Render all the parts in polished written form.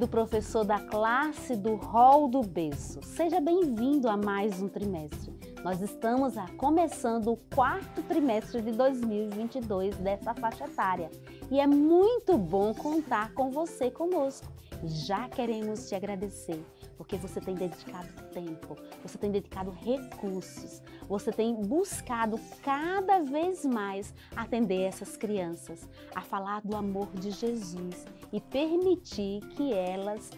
querido professor da classe do Hall do Berço. Seja bem-vindo a mais um trimestre. Nós estamos começando o quarto trimestre de 2022 dessa faixa etária. E é muito bom contar com você conosco. Já queremos te agradecer, porque você tem dedicado tempo, você tem dedicado recursos, você tem buscado cada vez mais atender essas crianças, a falar do amor de Jesus e permitir que elas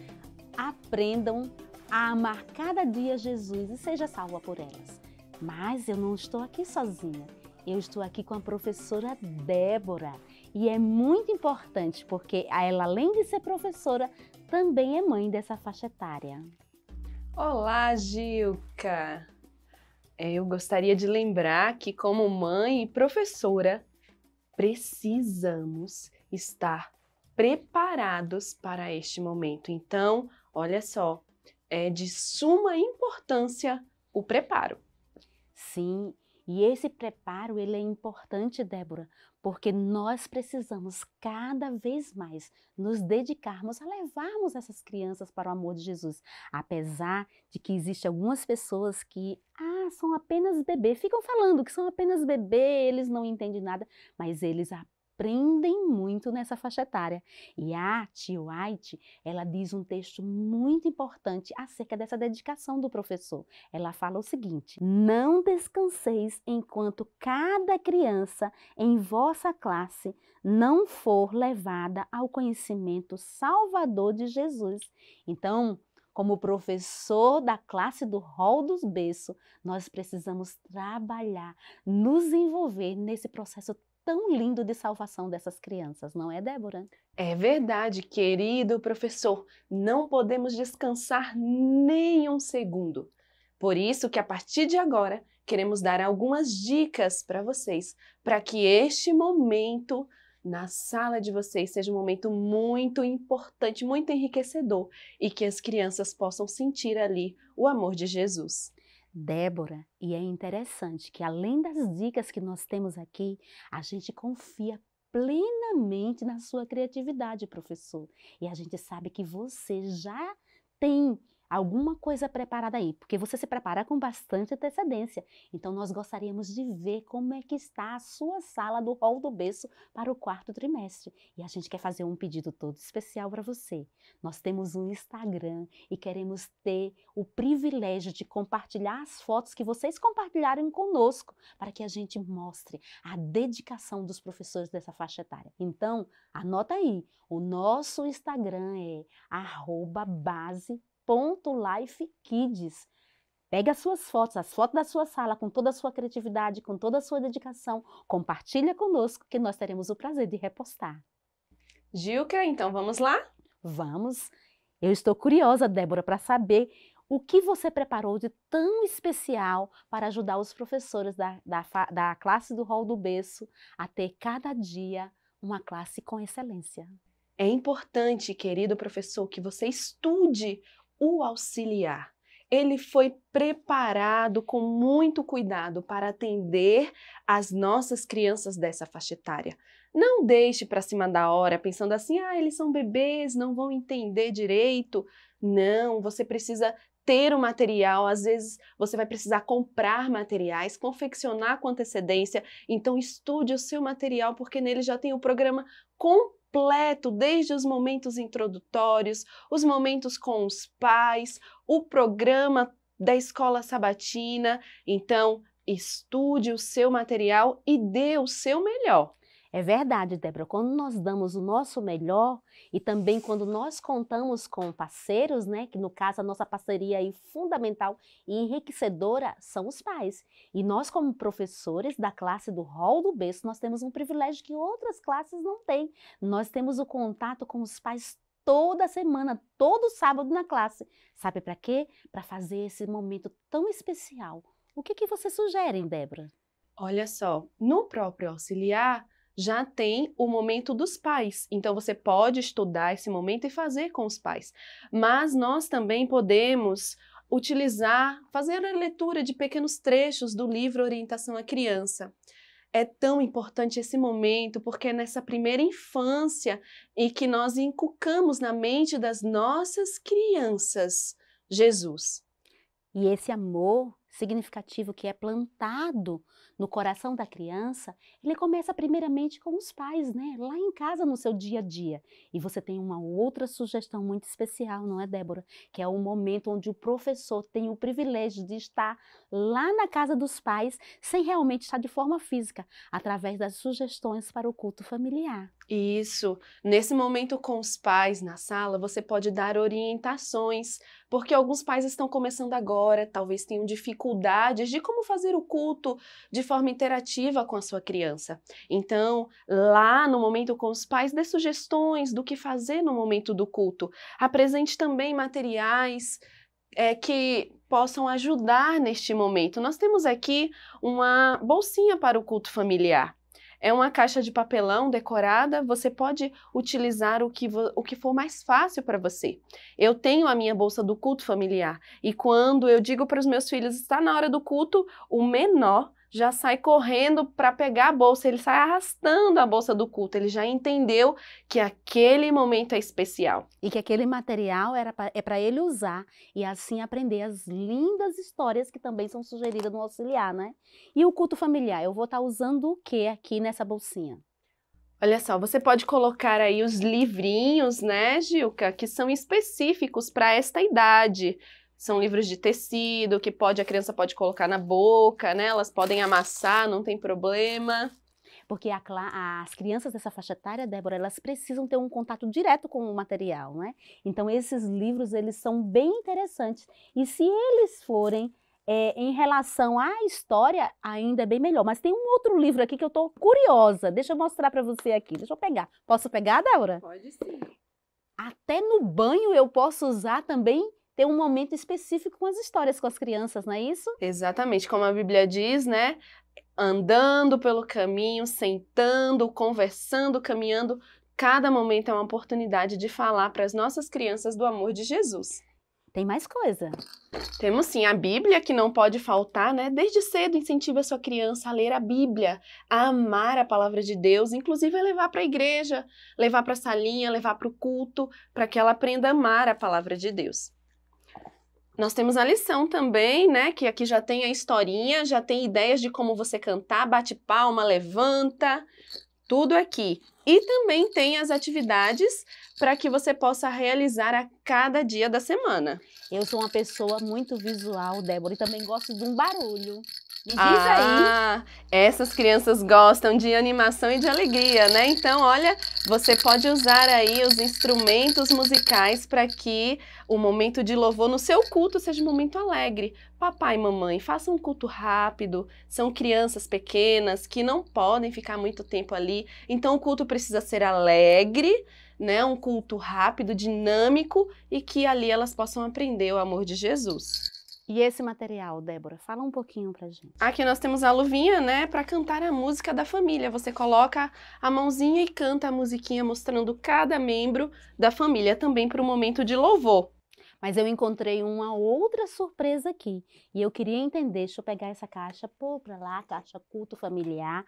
aprendam a amar cada dia Jesus e seja salva por elas. Mas eu não estou aqui sozinha, eu estou aqui com a professora Débora. E é muito importante porque ela, além de ser professora, também é mãe dessa faixa etária. Olá, Gilca! Eu gostaria de lembrar que, como mãe e professora, precisamos estar preparados para este momento. Então, olha só, é de suma importância o preparo. Sim, e esse preparo ele é importante, Débora, porque nós precisamos cada vez mais nos dedicarmos a levarmos essas crianças para o amor de Jesus. Apesar de que existem algumas pessoas que são apenas bebê, ficam falando que são apenas bebê, eles não entendem nada, mas eles aprendem muito nessa faixa etária. E a tia White, ela diz um texto muito importante acerca dessa dedicação do professor. Ela fala o seguinte: não descanseis enquanto cada criança em vossa classe não for levada ao conhecimento salvador de Jesus. Então, como professor da classe do Hall dos Berço, nós precisamos trabalhar, nos envolver nesse processo tão lindo de salvação dessas crianças, não é, Débora? É verdade, querido professor, não podemos descansar nem um segundo. Por isso que a partir de agora queremos dar algumas dicas para vocês, para que este momento na sala de vocês seja um momento muito importante, muito enriquecedor e que as crianças possam sentir ali o amor de Jesus. Débora, e é interessante que além das dicas que nós temos aqui, a gente confia plenamente na sua criatividade, professor. E a gente sabe que você já tem alguma coisa preparada aí, porque você se prepara com bastante antecedência. Então nós gostaríamos de ver como é que está a sua sala do Hall do Berço para o quarto trimestre. E a gente quer fazer um pedido todo especial para você. Nós temos um Instagram e queremos ter o privilégio de compartilhar as fotos que vocês compartilharem conosco, para que a gente mostre a dedicação dos professores dessa faixa etária. Então, anota aí, o nosso Instagram é @base.lifekids. Pega as suas fotos, as fotos da sua sala, com toda a sua criatividade, com toda a sua dedicação, compartilha conosco que nós teremos o prazer de repostar. Gilca, então vamos lá? Vamos! Eu estou curiosa, Débora, para saber o que você preparou de tão especial para ajudar os professores da classe do Hall do Berço a ter cada dia uma classe com excelência. É importante, querido professor, que você estude o auxiliar. Ele foi preparado com muito cuidado para atender as nossas crianças dessa faixa etária. Não deixe para cima da hora pensando assim, eles são bebês, não vão entender direito. Não, você precisa ter o material, às vezes você vai precisar comprar materiais, confeccionar com antecedência, então estude o seu material porque nele já tem o programa completo, desde os momentos introdutórios, os momentos com os pais, o programa da escola sabatina. Então, estude o seu material e dê o seu melhor. É verdade, Débora, quando nós damos o nosso melhor e também quando nós contamos com parceiros, né, que no caso a nossa parceria aí fundamental e enriquecedora são os pais. E nós como professores da classe do Hall do Berço, nós temos um privilégio que outras classes não têm. Nós temos o contato com os pais toda semana, todo sábado na classe. Sabe para quê? Para fazer esse momento tão especial. O que você sugere, Débora? Olha só, no próprio auxiliar, já tem o momento dos pais, então você pode estudar esse momento e fazer com os pais. Mas nós também podemos fazer a leitura de pequenos trechos do livro Orientação à Criança. é tão importante esse momento, porque é nessa primeira infância em que nós inculcamos na mente das nossas crianças Jesus. E esse amor significativo que é plantado no coração da criança, ele começa primeiramente com os pais, né? Lá em casa, no seu dia a dia. E você tem uma outra sugestão muito especial, não é, Débora? Que é o momento onde o professor tem o privilégio de estar lá na casa dos pais, sem realmente estar de forma física, através das sugestões para o culto familiar. Isso, nesse momento com os pais na sala, você pode dar orientações, porque alguns pais estão começando agora, talvez tenham dificuldades de como fazer o culto de forma interativa com a sua criança. Então, lá no momento com os pais, dê sugestões do que fazer no momento do culto. Apresente também materiais que possam ajudar neste momento. Nós temos aqui uma bolsinha para o culto familiar. É uma caixa de papelão decorada, você pode utilizar o que for mais fácil para você. Eu tenho a minha bolsa do culto familiar e quando eu digo para os meus filhos, está na hora do culto, o menor já sai correndo para pegar a bolsa, ele sai arrastando a bolsa do culto, ele já entendeu que aquele momento é especial. E que aquele material é para ele usar e assim aprender as lindas histórias que também são sugeridas no auxiliar, né? E o culto familiar, eu vou estar usando o que aqui nessa bolsinha? Olha só, você pode colocar aí os livrinhos, né, Gilca, que são específicos para esta idade. São livros de tecido que a criança pode colocar na boca, né? Elas podem amassar, não tem problema. Porque as crianças dessa faixa etária, Débora, elas precisam ter um contato direto com o material, né? Então esses livros, eles são bem interessantes. E se eles forem em relação à história, ainda é bem melhor. Mas tem um outro livro aqui que eu estou curiosa. Deixa eu mostrar para você aqui. Deixa eu pegar. Posso pegar, Débora? Pode sim. Até no banho eu posso usar também, ter um momento específico com as histórias com as crianças, não é isso? Exatamente, como a Bíblia diz, né? Andando pelo caminho, sentando, conversando, caminhando. Cada momento é uma oportunidade de falar para as nossas crianças do amor de Jesus. Tem mais coisa. Temos sim a Bíblia, que não pode faltar, né? Desde cedo incentiva a sua criança a ler a Bíblia, a amar a palavra de Deus, inclusive a levar para a igreja, levar para a salinha, levar para o culto, para que ela aprenda a amar a palavra de Deus. Nós temos a lição também, né? Que aqui já tem a historinha, já tem ideias de como você cantar, bate palma, levanta, tudo aqui. E também tem as atividades para que você possa realizar a cada dia da semana. Eu sou uma pessoa muito visual, Débora, e também gosto de um barulho. Me diz aí. Essas crianças gostam de animação e de alegria, né? Então, olha, você pode usar aí os instrumentos musicais para que o momento de louvor no seu culto seja um momento alegre. Papai e mamãe, façam um culto rápido, são crianças pequenas que não podem ficar muito tempo ali, então o culto precisa ser alegre, né? Um culto rápido, dinâmico e que ali elas possam aprender o amor de Jesus. E esse material, Débora, fala um pouquinho pra gente. Aqui nós temos a luvinha, né, para cantar a música da família. Você coloca a mãozinha e canta a musiquinha mostrando cada membro da família, também para o momento de louvor. Mas eu encontrei uma outra surpresa aqui. E eu queria entender, deixa eu pegar essa caixa, pôr pra lá, caixa culto familiar.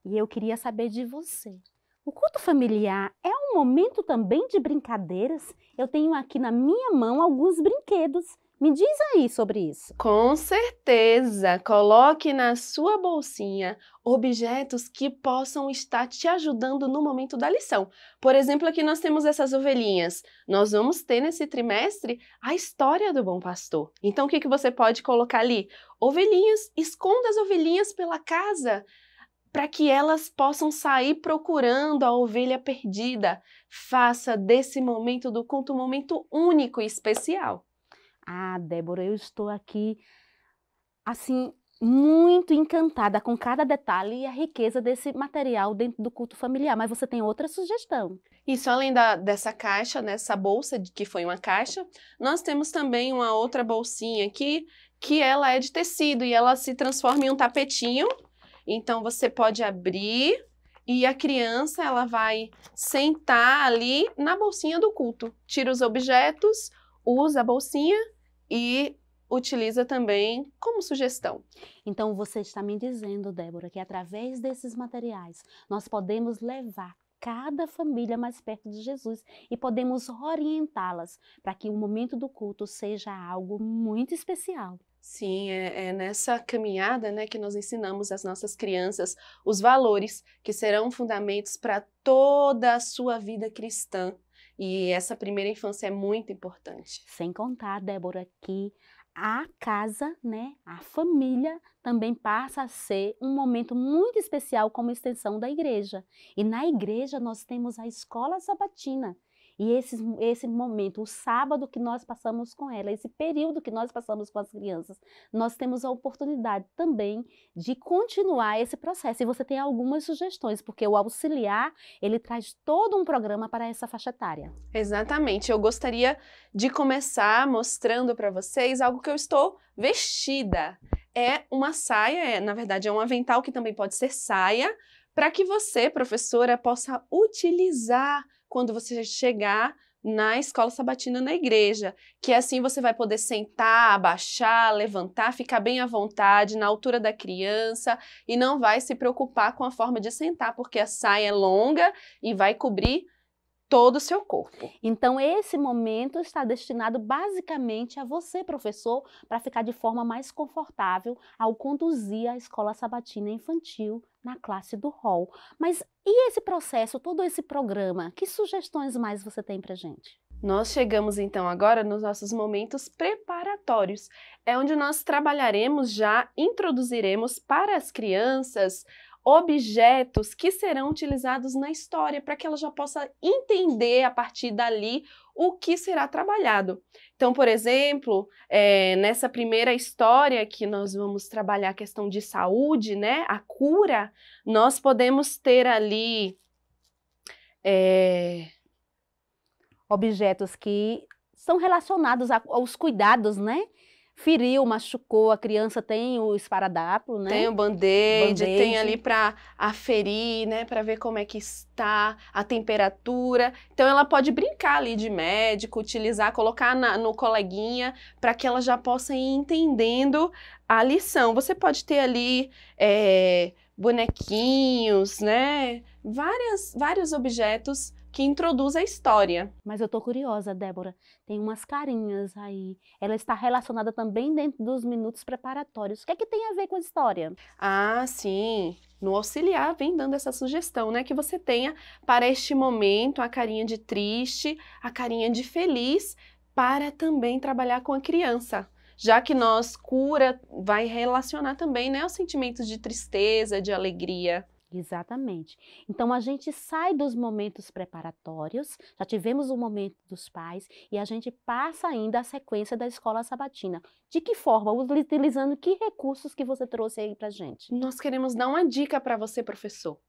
E eu queria saber de você. O culto familiar é um momento também de brincadeiras? Eu tenho aqui na minha mão alguns brinquedos. Me diz aí sobre isso. Com certeza! Coloque na sua bolsinha objetos que possam estar te ajudando no momento da lição. Por exemplo, aqui nós temos essas ovelhinhas. Nós vamos ter nesse trimestre a história do bom pastor. Então, o que você pode colocar ali? Ovelhinhas, esconda as ovelhinhas pela casa, para que elas possam sair procurando a ovelha perdida. Faça desse momento do culto um momento único e especial. Ah, Débora, eu estou aqui, assim, muito encantada com cada detalhe e a riqueza desse material dentro do culto familiar. Mas você tem outra sugestão? Isso, além dessa caixa, nessa bolsa, que foi uma caixa, nós temos também uma outra bolsinha aqui, que ela é de tecido e ela se transforma em um tapetinho. Então, você pode abrir e a criança, ela vai sentar ali na bolsinha do culto. Tira os objetos, usa a bolsinha e utiliza também como sugestão. Então, você está me dizendo, Débora, que através desses materiais nós podemos levar cada família mais perto de Jesus e podemos orientá-las para que o momento do culto seja algo muito especial. Sim, é nessa caminhada, né, que nós ensinamos às nossas crianças os valores que serão fundamentos para toda a sua vida cristã. E essa primeira infância é muito importante. Sem contar, Débora, que a casa, né, a família também passa a ser um momento muito especial como extensão da igreja. E na igreja nós temos a escola sabatina. E esse momento, o sábado que nós passamos com ela, esse período que nós passamos com as crianças, nós temos a oportunidade também de continuar esse processo. E você tem algumas sugestões, porque o auxiliar, ele traz todo um programa para essa faixa etária. Exatamente, eu gostaria de começar mostrando para vocês algo que eu estou vestida. É uma saia, na verdade é um avental que também pode ser saia, para que você, professora, possa utilizar quando você chegar na escola sabatina na igreja, que assim você vai poder sentar, abaixar, levantar, ficar bem à vontade, na altura da criança, e não vai se preocupar com a forma de sentar, porque a saia é longa e vai cobrir todo o seu corpo. Então, esse momento está destinado basicamente a você, professor, para ficar de forma mais confortável ao conduzir a escola sabatina infantil na classe do hall. Mas e esse processo, todo esse programa, que sugestões mais você tem para gente? Nós chegamos então agora nos nossos momentos preparatórios. É onde nós trabalharemos introduziremos para as crianças objetos que serão utilizados na história, para que ela já possa entender a partir dali o que será trabalhado. Então, por exemplo, nessa primeira história que nós vamos trabalhar a questão de saúde, né, a cura, nós podemos ter ali objetos que são relacionados aos cuidados, né? Feriu, machucou, a criança tem o esparadrapo, né? Tem o band-aid, tem ali para aferir, né? Para ver como é que está a temperatura. Então ela pode brincar ali de médico, utilizar, colocar no coleguinha, para que ela já possa ir entendendo a lição. Você pode ter ali bonequinhos, né? Vários objetos que introduz a história. Mas eu tô curiosa, Débora, tem umas carinhas aí, ela está relacionada também dentro dos minutos preparatórios. O que é que tem a ver com a história? Ah, sim, no auxiliar vem dando essa sugestão, né, que você tenha para este momento a carinha de triste, a carinha de feliz, para também trabalhar com a criança. Já que cura vai relacionar também, né, os sentimentos de tristeza, de alegria. Exatamente. Então, a gente sai dos momentos preparatórios, já tivemos o momento dos pais, e a gente passa ainda a sequência da escola sabatina. De que forma? Utilizando que recursos que você trouxe aí pra gente? Nós queremos dar uma dica para você, professor.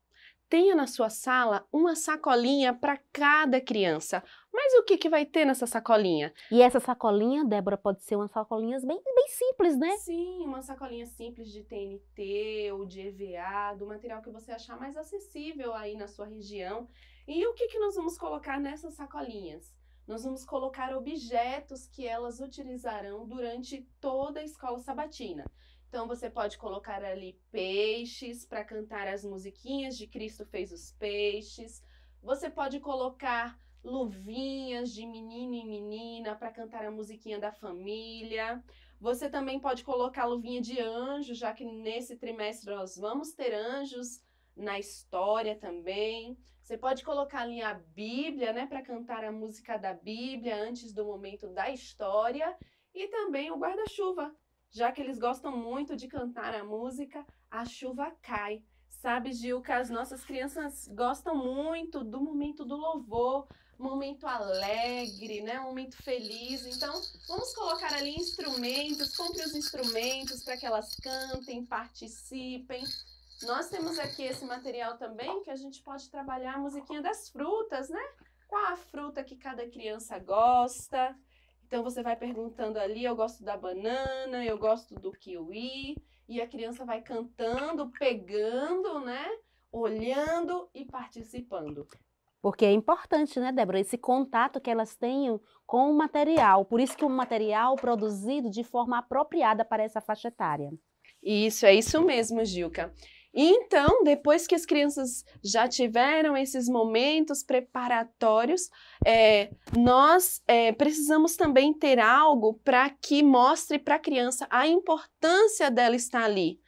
Tenha na sua sala uma sacolinha para cada criança. Mas o que vai ter nessa sacolinha? E essa sacolinha, Débora, pode ser umas sacolinhas bem simples, né? Sim, uma sacolinha simples de TNT ou de EVA, do material que você achar mais acessível aí na sua região. E o que nós vamos colocar nessas sacolinhas? Nós vamos colocar objetos que elas utilizarão durante toda a escola sabatina. Então, você pode colocar ali peixes para cantar as musiquinhas de Cristo fez os peixes. Você pode colocar luvinhas de menino e menina para cantar a musiquinha da família. Você também pode colocar luvinha de anjo, já que nesse trimestre nós vamos ter anjos na história também. Você pode colocar ali a Bíblia, né, para cantar a música da Bíblia antes do momento da história. E também o guarda-chuva, já que eles gostam muito de cantar a música A Chuva Cai. Sabe, Gil, que as nossas crianças gostam muito do momento do louvor, momento alegre, né? Um momento feliz. Então, vamos colocar ali instrumentos, compre os instrumentos para que elas cantem, participem. Nós temos aqui esse material também que a gente pode trabalhar a musiquinha das frutas, né? Qual a fruta que cada criança gosta? Então, você vai perguntando ali, eu gosto da banana, eu gosto do kiwi, e a criança vai cantando, pegando, né? Olhando e participando. Porque é importante, né, Débora, esse contato que elas tenham com o material. Por isso que o material produzido de forma apropriada para essa faixa etária. Isso, é isso mesmo, Gilca. E então, depois que as crianças já tiveram esses momentos preparatórios, nós precisamos também ter algo para que mostre para a criança a importância dela estar ali.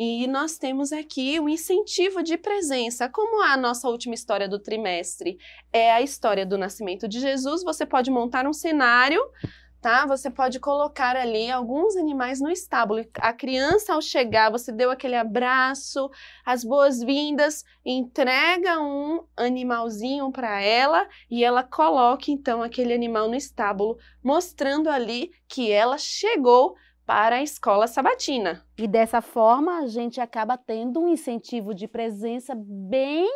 E nós temos aqui o incentivo de presença. Como a nossa última história do trimestre é a história do nascimento de Jesus, você pode montar um cenário, tá? Você pode colocar ali alguns animais no estábulo. A criança, ao chegar, você deu aquele abraço, as boas-vindas, entrega um animalzinho para ela e ela coloca então aquele animal no estábulo, mostrando ali que ela chegou para a escola sabatina. E dessa forma, a gente acaba tendo um incentivo de presença bem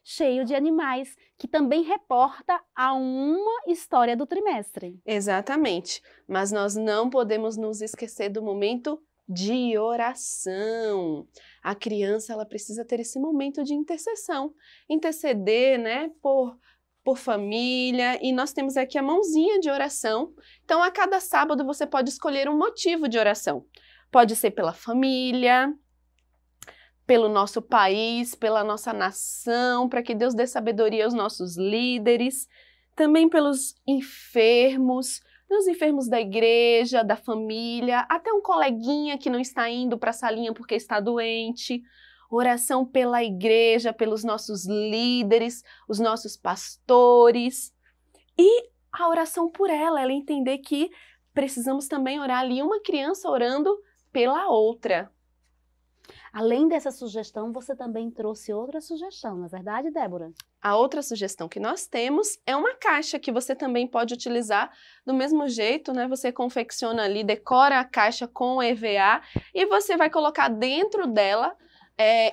cheio de animais, que também reporta a uma história do trimestre. Exatamente. Mas nós não podemos nos esquecer do momento de oração. A criança, ela precisa ter esse momento de intercessão. Interceder, né, por família, e nós temos aqui a mãozinha de oração. Então, a cada sábado você pode escolher um motivo de oração. Pode ser pela família, pelo nosso país, pela nossa nação, para que Deus dê sabedoria aos nossos líderes, também pelos enfermos, os enfermos da igreja, da família, até um coleguinha que não está indo para a salinha porque está doente. Oração pela igreja, pelos nossos líderes, os nossos pastores. E a oração por ela entender que precisamos também orar ali, uma criança orando pela outra. Além dessa sugestão, você também trouxe outra sugestão, não é verdade, Débora? A outra sugestão que nós temos é uma caixa que você também pode utilizar do mesmo jeito, né? Você confecciona ali, decora a caixa com EVA e você vai colocar dentro dela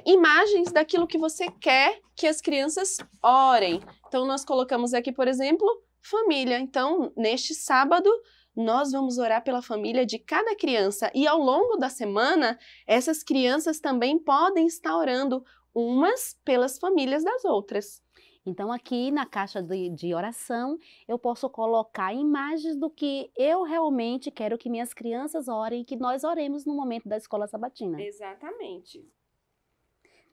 imagens daquilo que você quer que as crianças orem. Então, nós colocamos aqui, por exemplo, família. Então, neste sábado, nós vamos orar pela família de cada criança. E ao longo da semana, essas crianças também podem estar orando umas pelas famílias das outras. Então, aqui na caixa de oração, eu posso colocar imagens do que eu realmente quero que minhas crianças orem e que nós oremos no momento da escola sabatina. Exatamente.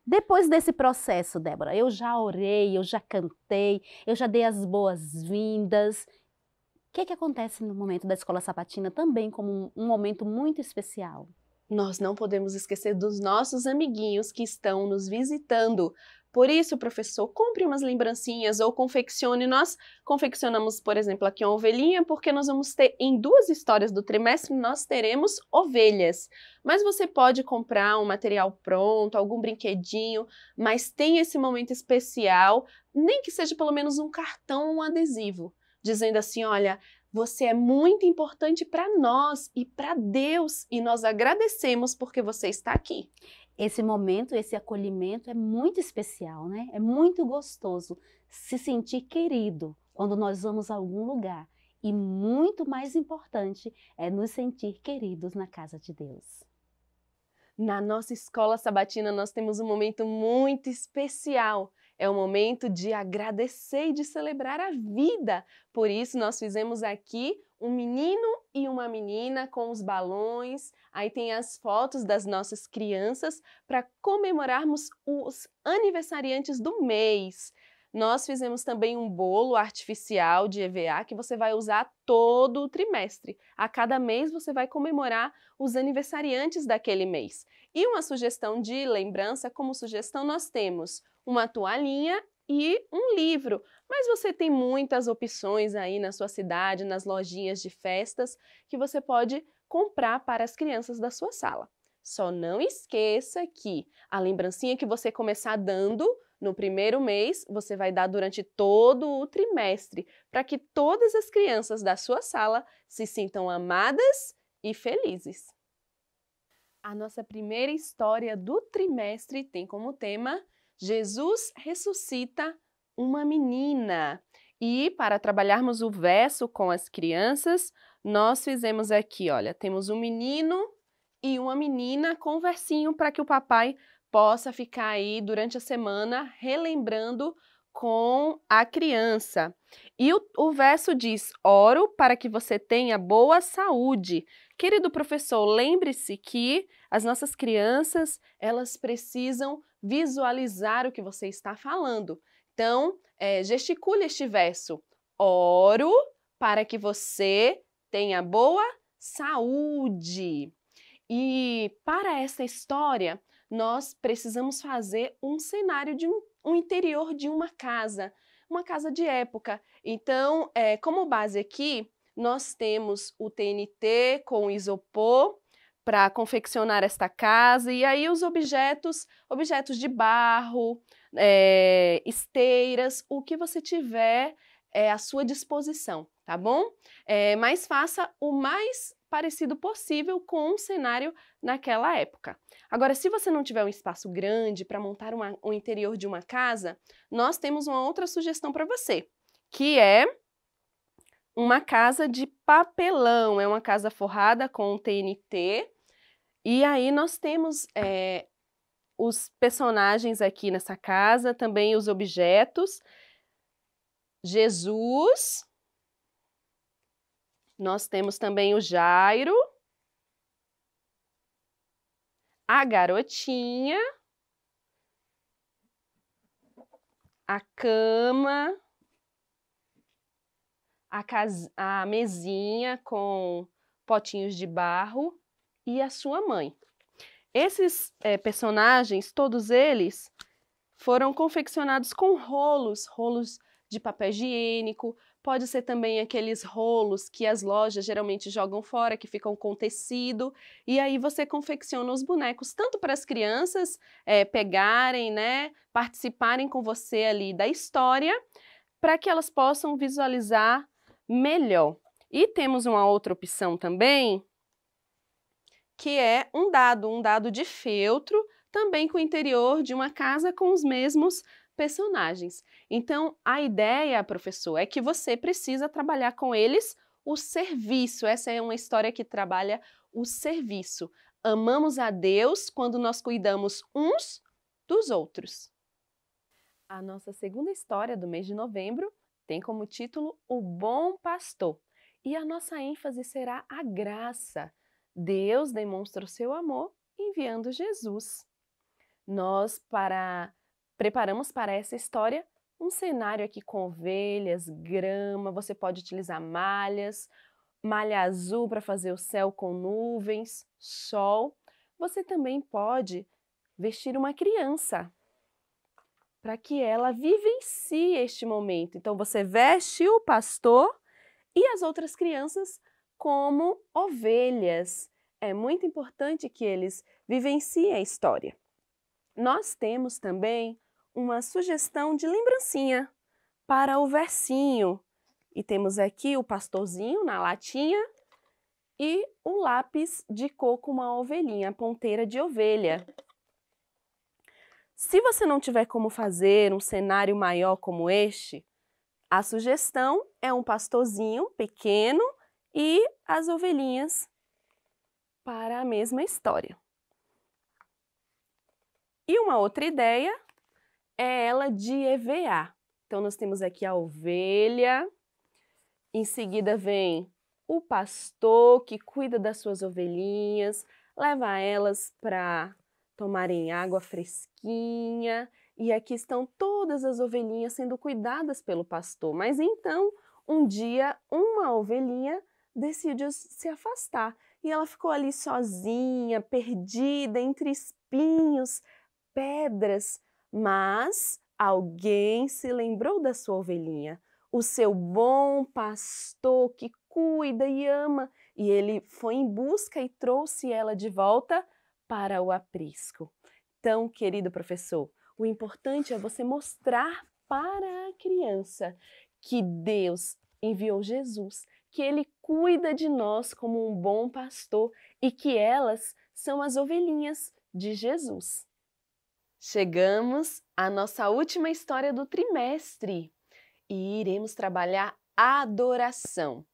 Depois desse processo, Débora, eu já orei, eu já cantei, eu já dei as boas-vindas. O que acontece no momento da escola sabatina também como um momento muito especial? Nós não podemos esquecer dos nossos amiguinhos que estão nos visitando. Por isso, professor, compre umas lembrancinhas ou confeccione. Nós confeccionamos, por exemplo, aqui uma ovelhinha, porque nós vamos ter, em 2 histórias do trimestre, nós teremos ovelhas. Mas você pode comprar um material pronto, algum brinquedinho, mas tem esse momento especial, nem que seja pelo menos um cartão ou um adesivo, dizendo assim, olha, você é muito importante para nós e para Deus, e nós agradecemos porque você está aqui. Esse momento, esse acolhimento é muito especial, né? É muito gostoso se sentir querido quando nós vamos a algum lugar. E muito mais importante é nos sentir queridos na casa de Deus. Na nossa escola sabatina nós temos um momento muito especial. É o momento de agradecer e de celebrar a vida. Por isso nós fizemos aqui um menino e uma menina com os balões. Aí tem as fotos das nossas crianças para comemorarmos os aniversariantes do mês. Nós fizemos também um bolo artificial de EVA que você vai usar todo o trimestre. A cada mês você vai comemorar os aniversariantes daquele mês. E uma sugestão de lembrança, como sugestão nós temos uma toalhinha e um livro. Mas você tem muitas opções aí na sua cidade, nas lojinhas de festas, que você pode comprar para as crianças da sua sala. Só não esqueça que a lembrancinha que você começar dando no primeiro mês, você vai dar durante todo o trimestre, para que todas as crianças da sua sala se sintam amadas e felizes. A nossa primeira história do trimestre tem como tema Jesus ressuscita uma menina. E para trabalharmos o verso com as crianças, nós fizemos aqui, olha, temos um menino e uma menina com versinho para que o papai possa ficar aí durante a semana relembrando com a criança. E o verso diz: oro para que você tenha boa saúde. Querido professor, lembre-se que as nossas crianças, elas precisam visualizar o que você está falando. Então, gesticule este verso. Oro para que você tenha boa saúde. E para essa história, nós precisamos fazer um cenário de um interior de uma casa de época. Então, como base aqui, nós temos o TNT com isopor para confeccionar esta casa, e aí os objetos de barro, esteiras, o que você tiver à sua disposição, tá bom? Mas faça o mais parecido possível com um cenário naquela época. Agora, se você não tiver um espaço grande para montar o interior de uma casa, nós temos uma outra sugestão para você, que é uma casa de papelão. É uma casa forrada com TNT. E aí nós temos os personagens aqui nessa casa, também os objetos. Jesus. Nós temos também o Jairo. A garotinha, a cama, a mesinha com potinhos de barro e a sua mãe. Esses personagens, todos eles, foram confeccionados com rolos de papel higiênico. Pode ser também aqueles rolos que as lojas geralmente jogam fora, que ficam com tecido. E aí você confecciona os bonecos, tanto para as crianças pegarem, né, participarem com você ali da história, para que elas possam visualizar melhor. E temos uma outra opção também, que é um dado de feltro, também com o interior de uma casa com os mesmos personagens. Então, a ideia, professor, é que você precisa trabalhar com eles o serviço. Essa é uma história que trabalha o serviço. Amamos a Deus quando nós cuidamos uns dos outros. A nossa segunda história do mês de novembro tem como título O Bom Pastor. E a nossa ênfase será a graça. Deus demonstra o seu amor enviando Jesus. Nós preparamos para essa história um cenário aqui com ovelhas, grama, você pode utilizar malha azul para fazer o céu com nuvens, sol. Você também pode vestir uma criança para que ela vivencie este momento. Então você veste o pastor e as outras crianças como ovelhas. É muito importante que eles vivenciem a história. Nós temos também uma sugestão de lembrancinha para o versinho. E temos aqui o pastorzinho na latinha e o lápis de cor com uma ovelhinha, a ponteira de ovelha. Se você não tiver como fazer um cenário maior como este, a sugestão é um pastorzinho pequeno e as ovelhinhas para a mesma história. E uma outra ideia é ela de EVA. Então, nós temos aqui a ovelha, em seguida vem o pastor que cuida das suas ovelhinhas, leva elas para tomarem água fresquinha, e aqui estão todas as ovelhinhas sendo cuidadas pelo pastor. Mas então, um dia, uma ovelhinha decidiu se afastar, e ela ficou ali sozinha, perdida entre espinhos, pedras, mas alguém se lembrou da sua ovelhinha, o seu bom pastor que cuida e ama, e ele foi em busca e trouxe ela de volta para o aprisco. Então, querido professor, o importante é você mostrar para a criança que Deus enviou Jesus, que Ele cuida de nós como um bom pastor e que elas são as ovelhinhas de Jesus. Chegamos à nossa última história do trimestre e iremos trabalhar a adoração.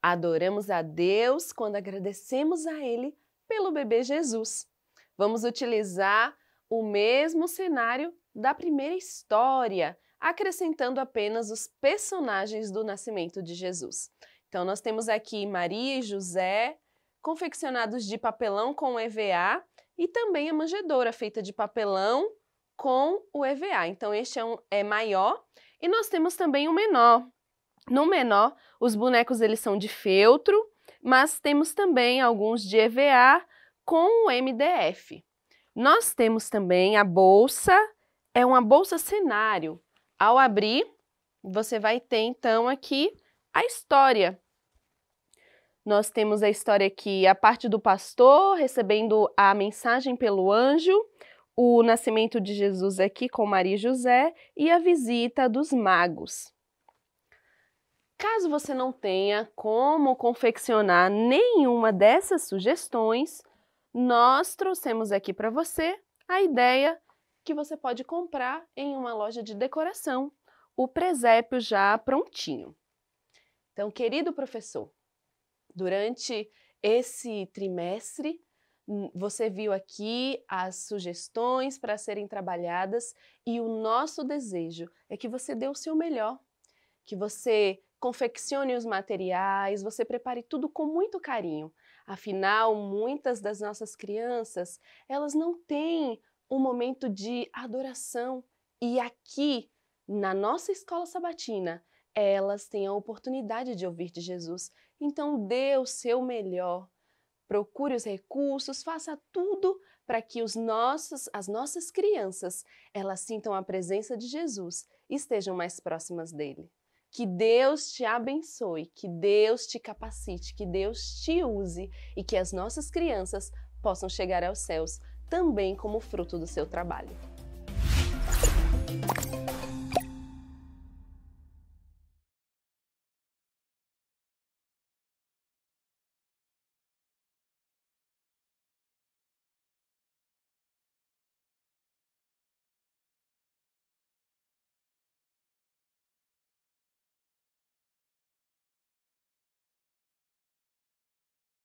Adoramos a Deus quando agradecemos a Ele pelo bebê Jesus. Vamos utilizar o mesmo cenário da primeira história. acrescentando apenas os personagens do nascimento de Jesus. Então, nós temos aqui Maria e José, confeccionados de papelão com EVA, e também a manjedoura, feita de papelão com o EVA. Então, este é maior. E nós temos também o menor. No menor, os bonecos eles são de feltro, mas temos também alguns de EVA com o MDF. Nós temos também a bolsa, é uma bolsa cenário. Ao abrir, você vai ter então aqui a história. Nós temos a história aqui, a parte do pastor recebendo a mensagem pelo anjo, o nascimento de Jesus aqui com Maria e José e a visita dos magos. Caso você não tenha como confeccionar nenhuma dessas sugestões, nós trouxemos aqui para você a ideia que você pode comprar em uma loja de decoração, o presépio já prontinho. Então, querido professor, durante esse trimestre, você viu aqui as sugestões para serem trabalhadas e o nosso desejo é que você dê o seu melhor, que você confeccione os materiais, você prepare tudo com muito carinho. Afinal, muitas das nossas crianças, elas não têm um momento de adoração e aqui, na nossa escola sabatina, elas têm a oportunidade de ouvir de Jesus. Então, dê o seu melhor, procure os recursos, faça tudo para que as nossas crianças, elas sintam a presença de Jesus e estejam mais próximas dele. Que Deus te abençoe, que Deus te capacite, que Deus te use e que as nossas crianças possam chegar aos céus também como fruto do seu trabalho.